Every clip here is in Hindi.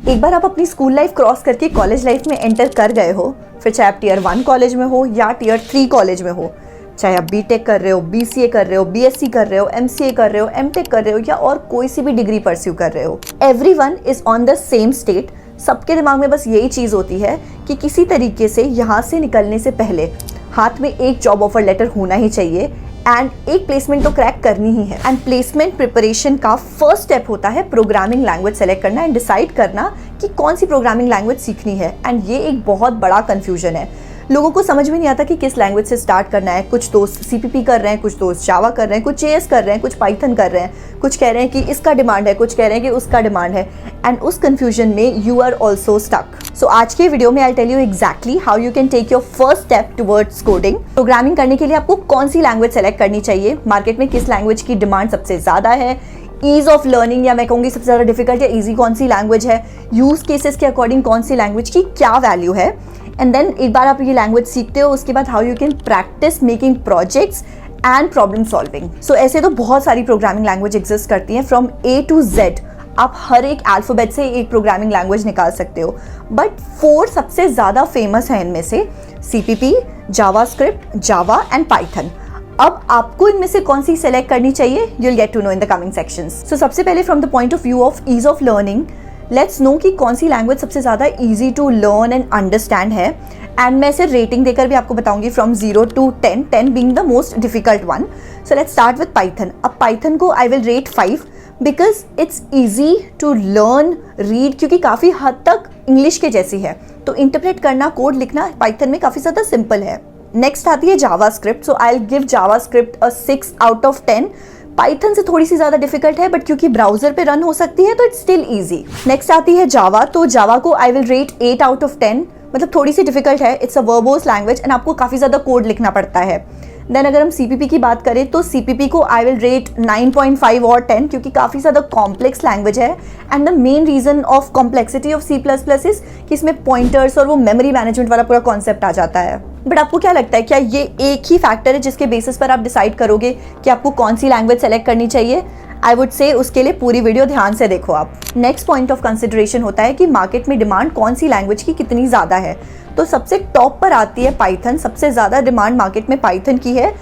एक बार आप अपनी स्कूल लाइफ क्रॉस करके कॉलेज लाइफ में एंटर कर गए हो, फिर चाहे आप टियर 1 कॉलेज में हो या टियर 3 कॉलेज में हो, चाहे आप बीटेक कर रहे हो, बीसीए कर रहे हो, बीएससी कर रहे हो, एमसीए कर रहे हो, एमटेक कर रहे हो या और कोई सी भी डिग्री परस्यू कर रहे हो, everyone is on the same state. सबके दिमाग में बस यही चीज़ होती है कि किसी तरीके से यहाँ से निकलने से पहले हाथ में एक जॉब ऑफर लेटर होना ही चाहिए एंड एक प्लेसमेंट तो क्रैक करनी ही है। एंड प्लेसमेंट प्रिपरेशन का फर्स्ट स्टेप होता है प्रोग्रामिंग लैंग्वेज सेलेक्ट करना एंड डिसाइड करना कि कौन सी प्रोग्रामिंग लैंग्वेज सीखनी है। एंड ये एक बहुत बड़ा कंफ्यूजन है, लोगों को समझ में नहीं आता कि किस लैंग्वेज से स्टार्ट करना है। कुछ दोस्त सीपीपी कर रहे हैं, कुछ दोस्त जावा कर रहे हैं, कुछ जेएस कर रहे हैं, कुछ पाइथन कर रहे हैं, कुछ कह रहे हैं कि इसका डिमांड है, कुछ कह रहे हैं कि उसका डिमांड है। एंड उस कंफ्यूजन में you are also stuck. So आज के वीडियो में I tell you exactly how you can take your first step towards coding. Programming करने के लिए आपको कौन सी लैंग्वेज सेलेक्ट करनी चाहिए, मार्केट में किस लैंग्वेज की डिमांड सबसे ज़्यादा है, ईज ऑफ लर्निंग या मैं कहूँगी सबसे ज़्यादा डिफिकल्ट या ईजी कौन सी लैंग्वेज है, यूज केसेस के अकॉर्डिंग कौन सी लैंग्वेज की क्या वैल्यू है। एंड देन एक बार आप ये लैंग्वेज सीखते हो उसके बाद how you can practice making projects and problem solving. So ऐसे तो बहुत सारी प्रोग्रामिंग लैंग्वेज एग्जिस्ट करती हैं फ्रॉम ए टू जेड। आप हर एक अल्फाबेट से एक प्रोग्रामिंग लैंग्वेज निकाल सकते हो, बट 4 सबसे ज़्यादा फेमस हैं इनमें से CPP, JavaScript, Java and Python. अब आपको इनमें से कौन सी सेलेक्ट करनी चाहिए, you will get to know in the coming sections. So सबसे पहले from the point of view of ease of learning, let's know कि कौन सी लैंग्वेज सबसे ज़्यादा easy to learn and understand है। एंड मैं इसे रेटिंग देकर भी आपको बताऊंगी फ्रॉम 0 to 10, 10 being the most difficult one. So let's start with Python. अब Python को I will rate 5 because it's easy to learn, read, क्योंकि काफ़ी हद तक इंग्लिश के जैसी है, तो इंटरप्रेट करना, कोड लिखना Python में काफ़ी ज़्यादा सिंपल है। नेक्स्ट आती है JavaScript. So I will give JavaScript a 6 out of 10। Python से थोड़ी सी ज़्यादा डिफिकल्ट है, बट क्योंकि ब्राउजर पे रन हो सकती है तो इट्स स्टिल ईजी। नेक्स्ट आती है जावा। तो जावा को I will rate 8 out of 10, मतलब थोड़ी सी डिफिकल्ट है, it's a verbose language and आपको काफ़ी ज़्यादा कोड लिखना पड़ता है। देन अगर हम सीपीपी की बात करें तो सीपीपी को आई विल रेट 9.5 और 10, क्योंकि काफ़ी ज़्यादा कॉम्प्लेक्स लैंग्वेज है। And the main reason of complexity of C++ is कि इसमें पॉइंटर्स और वो मेमोरी मैनेजमेंट वाला पूरा कॉन्सेप्ट आ जाता है। बट आपको क्या लगता है, क्या ये एक ही फैक्टर है जिसके बेसिस पर आप डिसाइड करोगे कि आपको कौन सी लैंग्वेज सेलेक्ट करनी चाहिए? आई वुड से उसके लिए पूरी वीडियो ध्यान से देखो आप। नेक्स्ट पॉइंट ऑफ कंसिडरेशन होता है कि मार्केट में डिमांड कौन सी लैंग्वेज की कितनी ज़्यादा है। तो सबसे टॉप पर आती है पाइथन। सबसे ज़्यादा डिमांड मार्केट में पाइथन की है,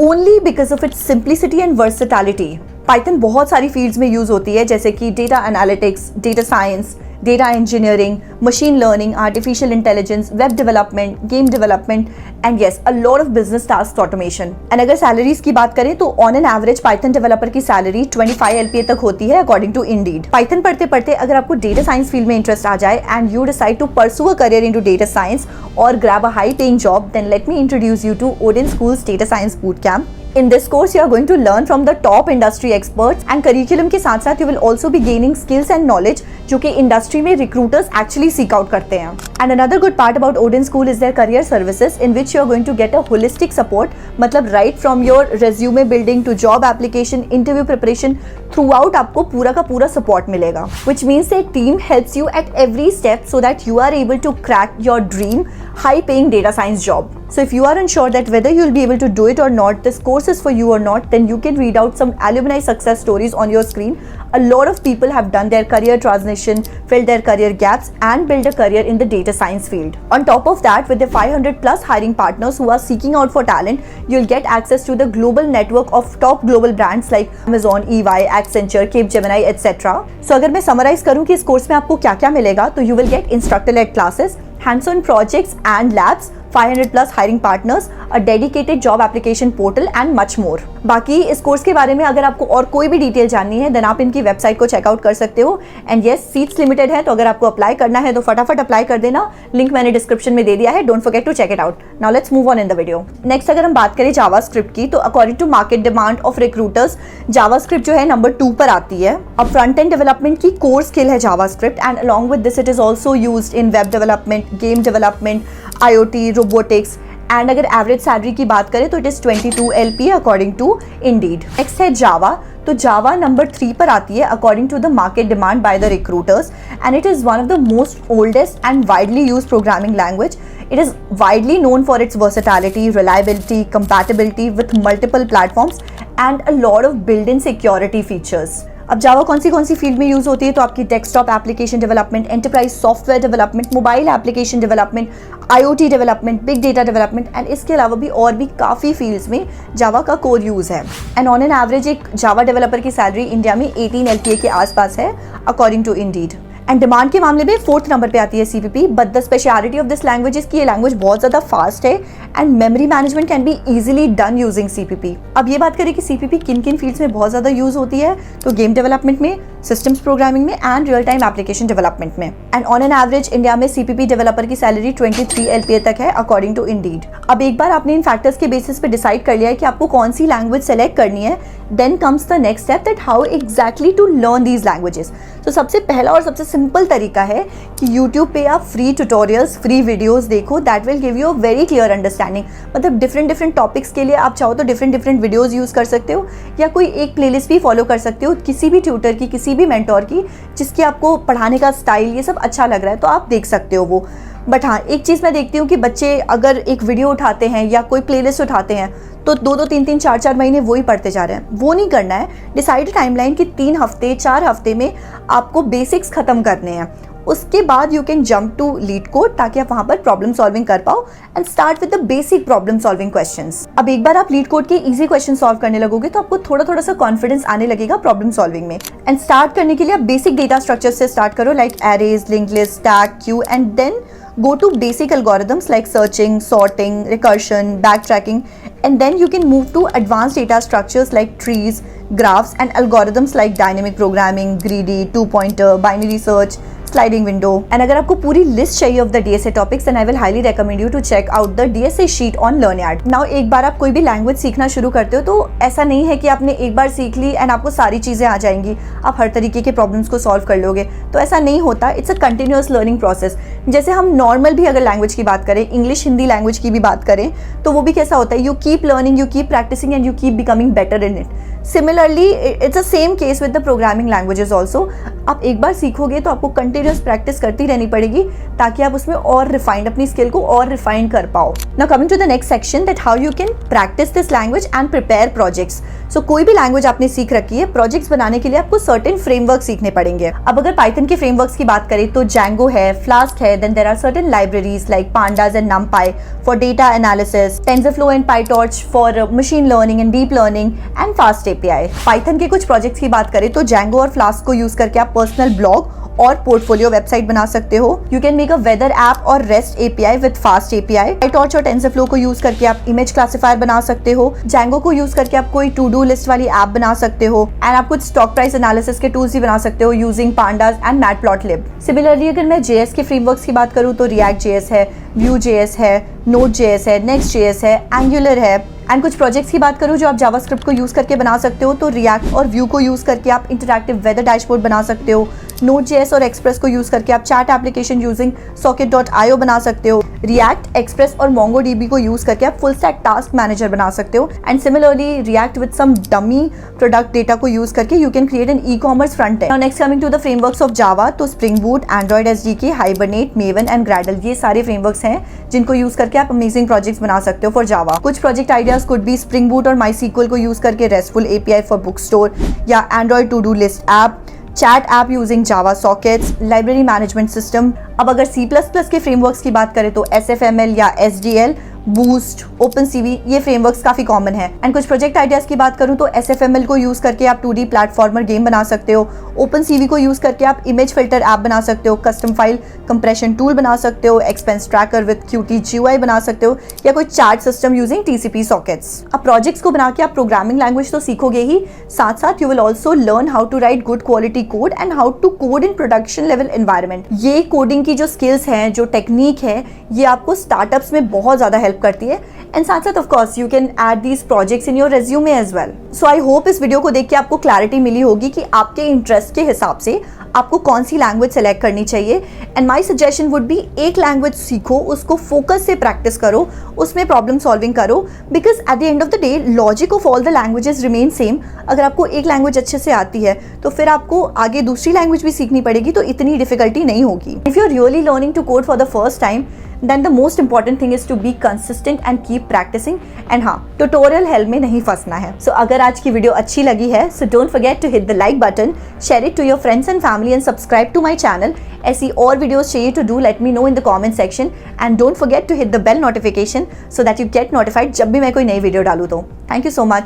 only because of its simplicity and versatility. Python बहुत सारी फील्ड्स में यूज़ होती है, जैसे कि data analytics, data science, data engineering, machine learning, artificial intelligence, web development, game development and yes a lot of business task automation. And अगर सैलरीज की बात करें तो on an average Python developer की सैलरी 25 LPA तक होती है अकॉर्डिंग टू इंडीड। पाइथन पढ़ते पढ़ते अगर आपको डेटा साइंस फील्ड में इंटरेस्ट आ जाए and you decide to pursue a career into data science और grab a high paying job, then let me introduce you to Odin school's data science boot camp. In this course, you are going to learn from the top industry experts and curriculum के साथ साथ you will also be gaining skills and knowledge जो कि industry में recruiters actually seek out करते हैं। And another good part about Odin School is their career services in which you are going to get a holistic support, मतलब right from your resume building to job application, interview preparation, throughout आपको पूरा का पूरा support मिलेगा। Which means their team helps you at every step so that you are able to crack your dream high-paying data science job. So if you are unsure that whether you will be able to do it or not, this course is for you or not, then you can read out some alumni success stories on your screen. A lot of people have done their career transition, filled their career gaps and built a career in the data science field. On top of that, with the 500 plus hiring partners who are seeking out for talent, you'll get access to the global network of top global brands like Amazon, EY, Accenture, Capgemini, etc. So अगर मैं summarize करूँ कि इस कोर्स में आपको क्या-क्या मिलेगा, तो you will get instructor-led classes, hands-on projects and labs, 500 plus hiring partners, a dedicated job application portal and much more. बाकी इस कोर्स के बारे में अगर आपको और कोई भी डिटेल जाननी है देन आप इनकी वेबसाइट को चेकआउट कर सकते हो। एंड येस, सीट्स लिमिटेड है, तो अगर आपको अप्लाई करना है तो फटाफट अप्लाई कर देना, लिंक मैंने डिस्क्रिप्शन में दे दिया है, don't forget to check it out. Now let's move on in the video. Next अगर हम बात करें जावास्क्रिप्ट की, तो according to market demand of recruiters JavaScript जो है नंबर 2 पर आती है। अब फ्रंट एंड डेवलपमेंट की कोर स्किल है JavaScript and along with this it is also used in web development, game development, IoT, robotics. And अगर एवरेज सैलरी की बात करें तो it is 22 LPA according to Indeed. Next है जावा। तो जावा नंबर 3 पर आती है according to the market demand by the recruiters and it is one of the most oldest and widely used programming language. It is widely known for its versatility, reliability, compatibility with multiple platforms and a lot of built-in security features. अब जावा कौन सी फील्ड में यूज़ होती है, तो आपकी desktop application development, enterprise software development, mobile application development, IoT development, big data development and इसके अलावा भी और भी काफ़ी फील्ड्स में जावा का कोर यूज़ है। एंड ऑन एन एवरेज एक जावा डेवलपर की सैलरी इंडिया में 18 LPA के आसपास है according to Indeed. And demand के मामले में 4th नंबर पे आती है CPP, but the speciality of this language is कि ये लैंग्वेज बहुत ज़्यादा फास्ट है and memory management can be easily done using CPP। अब ये बात करें कि CPP किन किन फील्ड्स में बहुत ज़्यादा यूज़ होती है, तो गेम डेवलपमेंट में, सिस्टम्स प्रोग्रामिंग में and real time application development में। And on an average India में CPP डेवलपर की सैलरी 23 LPA तक है अकॉर्डिंग टू इंडीड। अब एक बार आपने इन फैक्टर्स के बेसिस पे डिसाइड कर लिया है कि आपको कौन सी लैंग्वेज सेलेक्ट करनी है, then comes the next step that how exactly to learn these languages. तो सबसे पहला और सबसे सिंपल तरीका है कि YouTube पे आप फ्री ट्यूटोरियल्स, फ्री वीडियोस देखो, that will give you a very clear understanding. मतलब डिफरेंट टॉपिक्स के लिए आप चाहो तो डिफरेंट वीडियोस यूज़ कर सकते हो, या कोई एक प्लेलिस्ट भी फॉलो कर सकते हो किसी भी ट्यूटर की, किसी भी मेंटोर की, जिसकी आपको पढ़ाने का स्टाइल ये सब अच्छा लग रहा है तो आप देख सकते हो वो। बट हाँ, एक चीज़ मैं देखती हूँ कि बच्चे अगर एक वीडियो उठाते हैं या कोई प्लेलिस्ट उठाते हैं तो 2-2, 3-3, 4-4 महीने वो ही पढ़ते जा रहे हैं। वो नहीं करना है। डिसाइड टाइमलाइन कि 3 हफ्ते 4 हफ्ते में आपको बेसिक्स खत्म करने हैं, उसके बाद you can jump to LeetCode, ताकि आप वहाँ पर प्रॉब्लम सॉल्विंग कर पाओ and start with the basic problem solving questions. अब एक बार आप लीड कोड के इजी क्वेश्चन सॉल्व करने लगोगे तो आपको थोड़ा सा कॉन्फिडेंस आने लगेगा प्रॉब्लम सॉल्विंग में। एंड स्टार्ट करने के लिए आप बेसिक डेटा स्ट्रक्चर से स्टार्ट करो, like arrays, link list, stack, queue, and then go to basic algorithms like searching, sorting, recursion, backtracking, and then you can move to advanced data structures like trees, graphs, and algorithms like dynamic programming, greedy, two-pointer, binary search, sliding window. And अगर आपको पूरी लिस्ट चाहिए of the DSA topics, then I will highly recommend you to check out the DSA sheet on LearnYard. Now एक बार आप कोई भी लैंग्वेज सीखना शुरू करते हो तो ऐसा नहीं है कि आपने एक बार सीख ली एंड आपको सारी चीज़ें आ जाएंगी, आप हर तरीके के प्रॉब्लम्स को सॉल्व कर लोगे, तो ऐसा नहीं होता। It's a continuous learning process. जैसे हम नॉर्मल भी अगर लैंग्वेज की बात करें, इंग्लिश हिंदी लैंग्वेज की भी बात करें, तो वो भी कैसा होता है, you keep learning, you keep practising and you keep becoming better in it. Similarly it's a same case with the programming languages also. आप एक बार सीखोगे तो आपको कंटिन्यूअस प्रैक्टिस करती रहनी पड़ेगी ताकि आप उसमें और रिफाइंड, अपनी स्किल को और रिफाइन कर पाओ। Now coming to the next section, that how you can practice this language and prepare projects. So कोई भी लैंग्वेज आपने सीख रखी है, प्रोजेक्ट्स बनाने के लिए आपको सर्टेन फ्रेमवर्क सीखने पड़ेंगे। अब अगर पाइथन के फ्रेमवर्क्स की बात करें तो Django है, फ्लास्क है, then there are certain libraries like Pandas and NumPy for data analysis, TensorFlow and PyTorch for machine learning and deep learning and Fast API। Python के कुछ प्रोजेक्ट्स की बात करें तो Django और फ्लास्क को यूज करके आप पर्सनल ब्लॉग और पोर्टफोलियो वेबसाइट बना सकते हो। You can make a weather app और rest API with fast API। PyTorch और TensorFlow को यूज करके आप इमेज क्लासिफायर बना सकते हो। Django को यूज करके आप कोई टू डू लिस्ट वाली ऐप बना सकते हो एंड आप कुछ स्टॉक प्राइस एनालिसिस के टूल्स भी बना सकते हो using Pandas and Matplotlib। Similarly अगर मैं JS के फ्रेमवर्क्स की बात करूँ तो React.js है, Vue.js है, Node.js है, Next.js है, Angular है। एंड कुछ प्रोजेक्ट्स की बात करूँ जो आप जावास्क्रिप्ट को यूज़ करके बना सकते हो, तो रिएक्ट और व्यू को यूज़ करके आप इंटरैक्टिव वेदर डैशबोर्ड बना सकते हो। Node.js और एक्सप्रेस को यूज़ करके आप चैट एप्लीकेशन यूजिंग socket.io बना सकते हो। रिएक्ट, एक्सप्रेस और MongoDB को यूज़ करके आप फुल स्टैक टास्क मैनेजर बना सकते हो। And similarly React with some dummy product data को यूज़ करके you can create an e-commerce front end. Next coming to the frameworks of Java, तो Spring Boot, Android SDK, Hibernate, Maven and Gradle, ये सारे फ्रेमवर्क्स हैं जिनको यूज़ करके आप अमेजिंग प्रोजेक्ट्स बना सकते हो फॉर जावा। कुछ project ideas could be Spring Boot और MySQL को यूज़ करके RESTful API for book store, या Android to do list app, chat app using Java sockets, library management system. अब अगर C++ के फ्रेमवर्क्स की बात करें तो SFML या SDL, बूस्ट, OpenCV, ये फ्रेमवर्क्स काफ़ी कॉमन है। एंड कुछ प्रोजेक्ट आइडियाज की बात करूँ तो SFML को यूज़ करके आप 2D प्लेटफॉर्मर गेम बना सकते हो। OpenCV को यूज़ करके आप इमेज फिल्टर ऐप बना सकते हो, कस्टम फाइल कंप्रेशन टूल बना सकते हो, expense tracker with Qt GUI बना सकते हो, या कोई chart system using TCP sockets. अब प्रोजेक्ट्स को बना के आप प्रोग्रामिंग लैंग्वेज तो सीखोगे ही, साथ साथ you will also learn how to write good quality code and how to code in production level environment. ये कोडिंग की जो स्किल्स हैं, जो टेक्निक है, ये आपको स्टार्टअप्स में बहुत ज़्यादा हेल्प करती है। एंड साथ साथ of course you can add these projects in your resume as well. So I hope इस वीडियो को देख के आपको क्लैरिटी मिली होगी कि आपके इंटरेस्ट के हिसाब से आपको कौन सी लैंग्वेज सेलेक्ट करनी चाहिए। And my suggestion would be एक लैंग्वेज सीखो, उसको फोकस से प्रैक्टिस करो, उसमें प्रॉब्लम सॉल्विंग करो, because at the end of the day logic of all the languages remain same. अगर आपको एक लैंग्वेज अच्छे से आती है तो फिर आपको आगे दूसरी लैंग्वेज भी सीखनी पड़ेगी, तो इतनी डिफिकल्टी नहीं होगी। If you are really learning to code for the first time, then the most important thing is to be consistent and keep practicing। and हाँ, tutorial hell में नहीं फंसना है। so अगर आज की वीडियो अच्छी लगी है, so don't forget to hit the like button, share it to your friends and family and subscribe to my channel। ऐसी और वीडियोस चाहिए to do let me know in the comment section and don't forget to hit the bell notification so that you get notified जब भी मैं कोई नई वीडियो डालूँ तो। thank you so much।